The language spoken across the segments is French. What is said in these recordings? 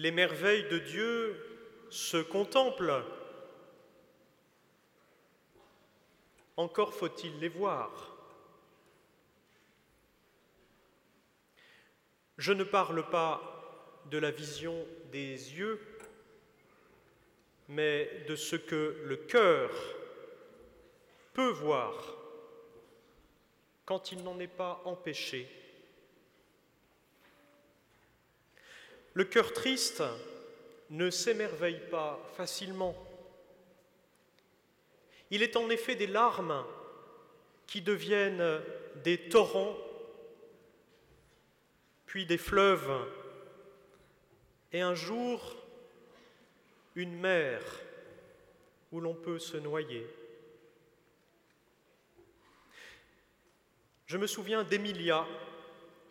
Les merveilles de Dieu se contemplent. Encore faut-il les voir. Je ne parle pas de la vision des yeux, mais de ce que le cœur peut voir quand il n'en est pas empêché. Le cœur triste ne s'émerveille pas facilement. Il est en effet des larmes qui deviennent des torrents, puis des fleuves, et un jour, une mer où l'on peut se noyer. Je me souviens d'Emilia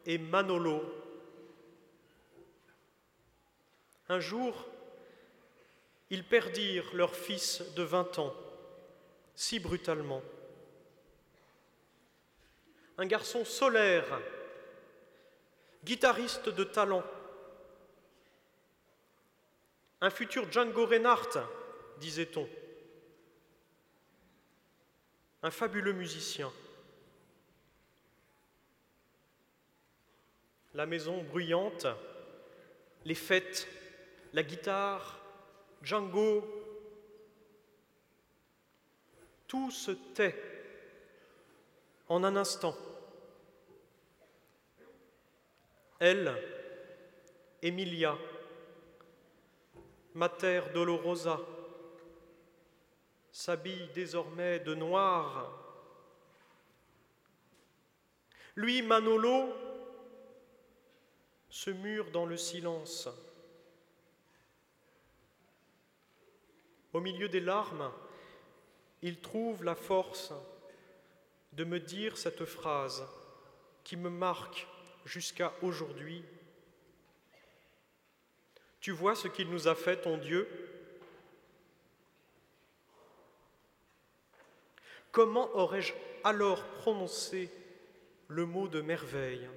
et Manolo. Un jour, ils perdirent leur fils de 20 ans, si brutalement. Un garçon solaire, guitariste de talent, un futur Django Reinhardt, disait-on, un fabuleux musicien. La maison bruyante, les fêtes, la guitare, Django, tout se tait en un instant. Elle, Emilia, Mater Dolorosa, s'habille désormais de noir. Lui, Manolo, se mure dans le silence. Au milieu des larmes, il trouve la force de me dire cette phrase qui me marque jusqu'à aujourd'hui. Tu vois ce qu'il nous a fait, ton Dieu? Comment aurais-je alors prononcé le mot de merveille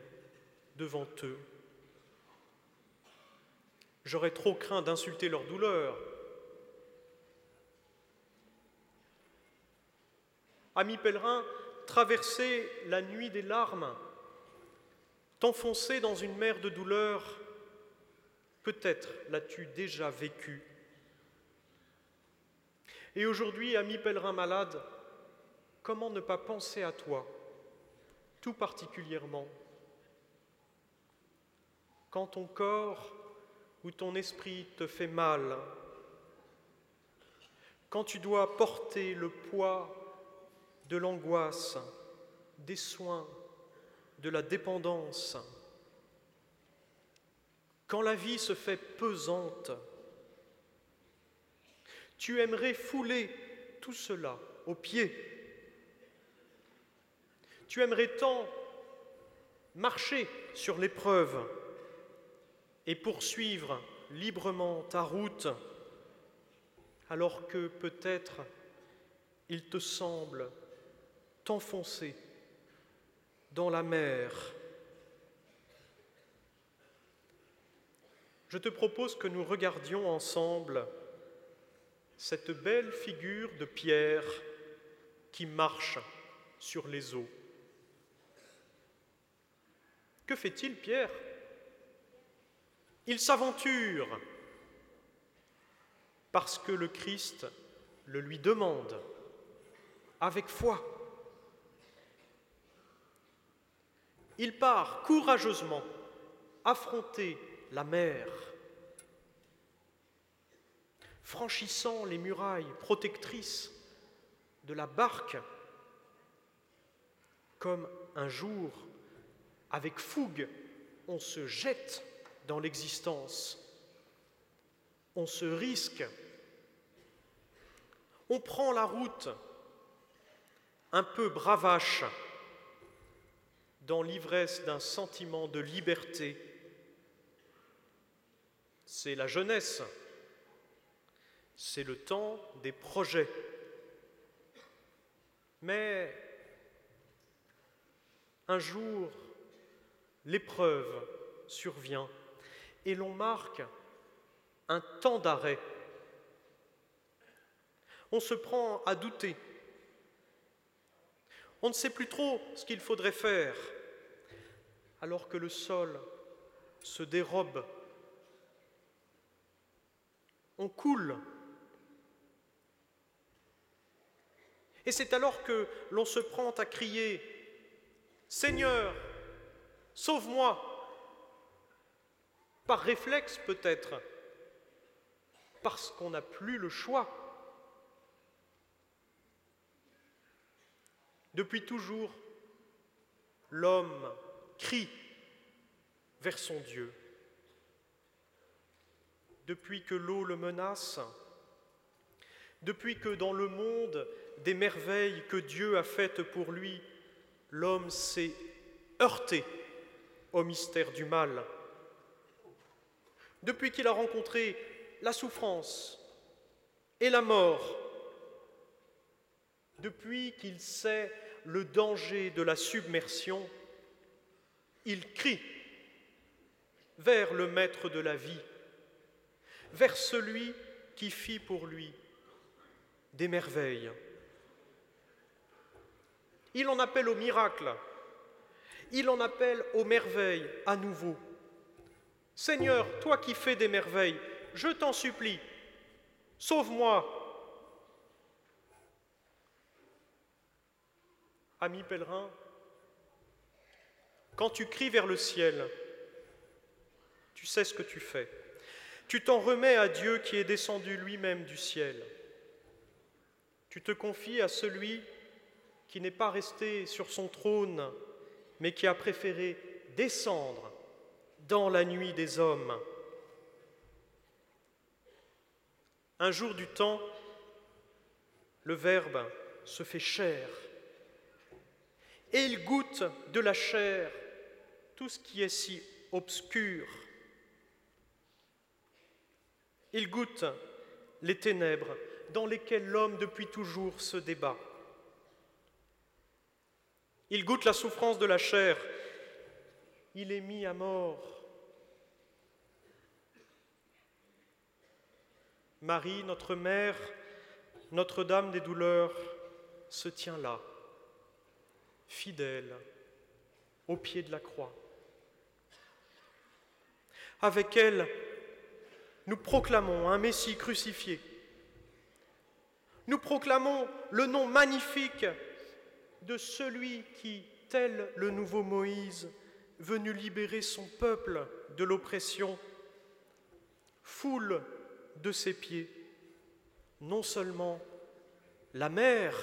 devant eux? J'aurais trop craint d'insulter leur douleur. Amis pèlerins, traverser la nuit des larmes, t'enfoncer dans une mer de douleur, peut-être l'as-tu déjà vécu. Et aujourd'hui, amis pèlerins malades, comment ne pas penser à toi, tout particulièrement, quand ton corps ou ton esprit te fait mal, quand tu dois porter le poids de l'angoisse, des soins, de la dépendance, quand la vie se fait pesante, tu aimerais fouler tout cela aux pieds. Tu aimerais tant marcher sur l'épreuve et poursuivre librement ta route, alors que peut-être il te semble t'enfoncer dans la mer. Je te propose que nous regardions ensemble cette belle figure de Pierre qui marche sur les eaux. Que fait-il, Pierre? Il s'aventure parce que le Christ le lui demande avec foi. Il part courageusement affronter la mer, franchissant les murailles protectrices de la barque, comme un jour, avec fougue, on se jette dans l'existence, on se risque, on prend la route un peu bravache dans l'ivresse d'un sentiment de liberté. C'est la jeunesse, c'est le temps des projets. Mais un jour, l'épreuve survient et l'on marque un temps d'arrêt. On se prend à douter. On ne sait plus trop ce qu'il faudrait faire, alors que le sol se dérobe. On coule. Et c'est alors que l'on se prend à crier « Seigneur, sauve-moi !» Par réflexe peut-être, parce qu'on n'a plus le choix. Depuis toujours, l'homme crie vers son Dieu. Depuis que l'eau le menace, depuis que dans le monde des merveilles que Dieu a faites pour lui, l'homme s'est heurté au mystère du mal. Depuis qu'il a rencontré la souffrance et la mort, depuis qu'il sait le danger de la submersion, il crie vers le maître de la vie, vers celui qui fit pour lui des merveilles. Il en appelle au miracle, il en appelle aux merveilles à nouveau. Seigneur, toi qui fais des merveilles, je t'en supplie, sauve-moi. Ami pèlerin, quand tu cries vers le ciel, tu sais ce que tu fais. Tu t'en remets à Dieu qui est descendu lui-même du ciel. Tu te confies à celui qui n'est pas resté sur son trône, mais qui a préféré descendre dans la nuit des hommes. Un jour du temps, le Verbe se fait chair, et il goûte de la chair tout ce qui est si obscur. Il goûte les ténèbres dans lesquelles l'homme depuis toujours se débat. Il goûte la souffrance de la chair. Il est mis à mort. Marie, notre mère, Notre-Dame des douleurs, se tient là, fidèle, au pied de la croix. Avec elle, nous proclamons un Messie crucifié. Nous proclamons le nom magnifique de celui qui, tel le nouveau Moïse, venu libérer son peuple de l'oppression, foule de ses pieds non seulement la mer,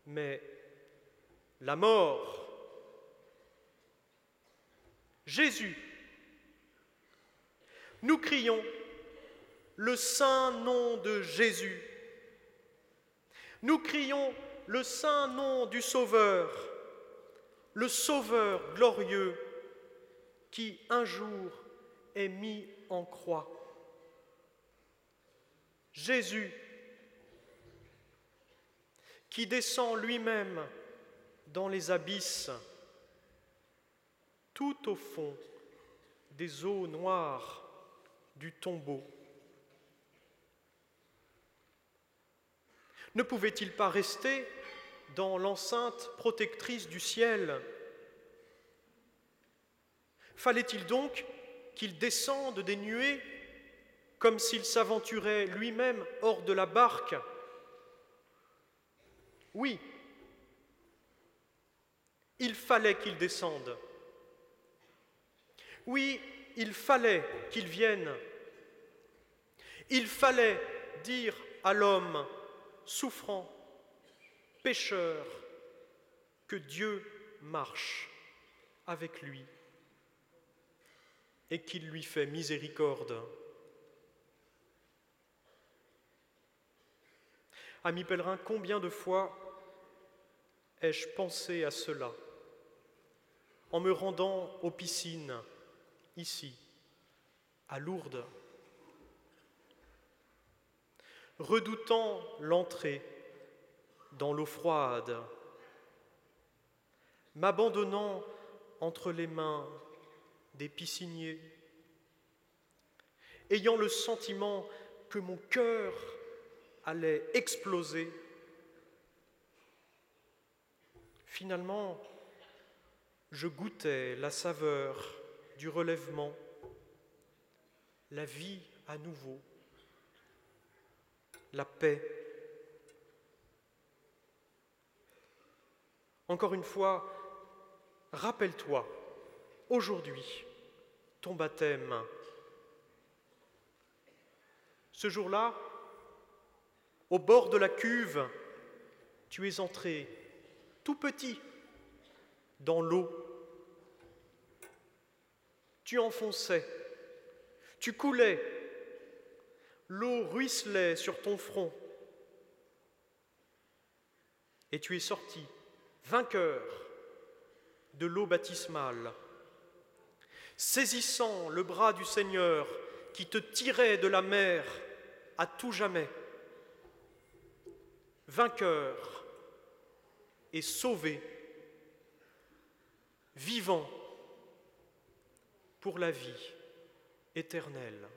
mais la mort. Jésus, nous crions le saint nom de Jésus. Nous crions le saint nom du Sauveur, le Sauveur glorieux qui un jour est mis en croix. Jésus, qui descend lui-même dans les abysses, tout au fond des eaux noires du tombeau. Ne pouvait-il pas rester dans l'enceinte protectrice du ciel? Fallait-il donc qu'il descende des nuées comme s'il s'aventurait lui-même hors de la barque? Oui, il fallait qu'il descende. Oui, il fallait qu'il vienne. Il fallait dire à l'homme souffrant, pécheur, que Dieu marche avec lui et qu'il lui fait miséricorde. Amis pèlerins, combien de fois ai-je pensé à cela en me rendant aux piscines, ici, à Lourdes, redoutant l'entrée dans l'eau froide, m'abandonnant entre les mains des pisciniers ayant le sentiment que mon cœur allait exploser. Finalement, je goûtais la saveur du relèvement, la vie à nouveau, la paix. Encore une fois, rappelle-toi, aujourd'hui, ton baptême. Ce jour-là, au bord de la cuve, tu es entré, tout petit, dans l'eau. Tu enfonçais, tu coulais, l'eau ruisselait sur ton front. Et tu es sorti, vainqueur de l'eau baptismale, saisissant le bras du Seigneur qui te tirait de la mer à tout jamais, vainqueur et sauvé, vivant pour la vie éternelle.